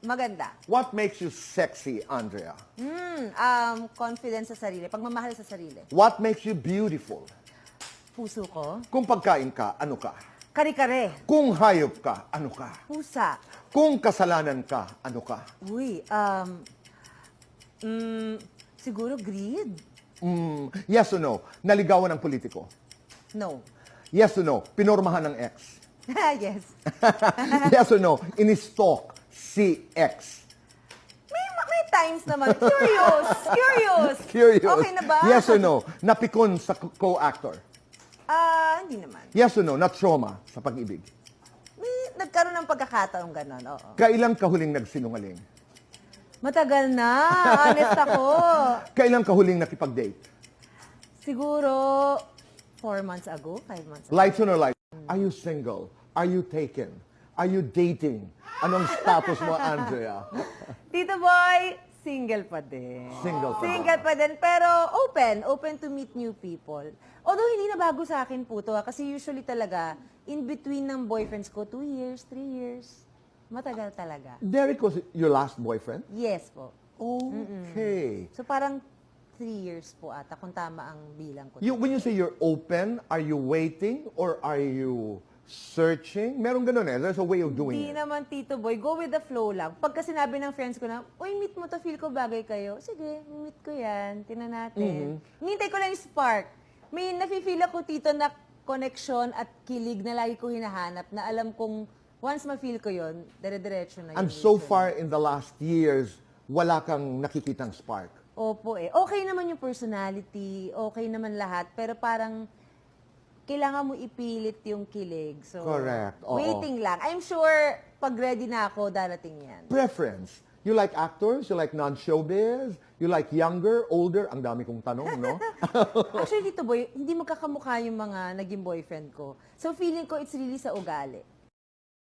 Maganda. What makes you sexy, Andrea? Confidence sa sarili, pagmamahal sa sarili. What makes you beautiful? Puso ko. Kung pagkain ka, ano ka? Kare-kare. Kung hayop ka, ano ka? Pusa. Kung kasalanan ka, ano ka? Uy, siguro greed? Yes or no? Naligawan ng politiko? No. Yes or no? Pinormahan ng ex? Yes. Yes or no? Ini-stalk si ex? May times naman. Curious. Curious. Curious. Okay na ba? Yes or no? Napikon sa co-actor? Hindi naman. Yes or no? Na-trauma sa pag-ibig? Nagkaroon ng pagkakataong gano'n, oo. Kailan ka huling nagsinungaling? Matagal na. Honest ako. Kailan ka huling nakipag-date? Siguro 4 months ago, 5 months ago. Lights on or lights? Are you single? Are you taken? Are you dating? Anong status mo, Andrea? Tito Boy, single pa din. Single pa Single pa din, pero open to meet new people. Although hindi na bago sa akin po to, kasi usually talaga, in between ng boyfriends ko, 2 years, 3 years. Matagal talaga. Derek was your last boyfriend? Yes po. Okay. So parang 3 years po ata, kung tama ang bilang ko. When you say you're open, are you waiting or are you searching? Meron ganun eh. There's a way of doing Hindi it. naman, Tito Boy. Go with the flow lang. Pagka sinabi ng friends ko na, uy, meet mo to, feel ko bagay kayo. Sige, meet ko yan. Tingnan natin. Hinintay ko lang yung spark. May nafe-feel ako, Tito, na connection at kilig na lagi ko hinahanap na alam kong once ma-feel ko yun, dire-diretso na yun. And so usually. far in the last years, wala kang nakikitang spark. Opo eh. Okay naman yung personality, okay naman lahat, pero parang kailangan mo ipilit yung kilig. So, Correct, oo. waiting lang. I'm sure pag ready na ako, darating yan. Preference. You like actors? You like non-showbiz? You like younger, older? Ang dami kong tanong, no? Actually, Tito Boy, hindi magkakamukha yung mga naging boyfriend ko. So, feeling ko it's really sa ugali.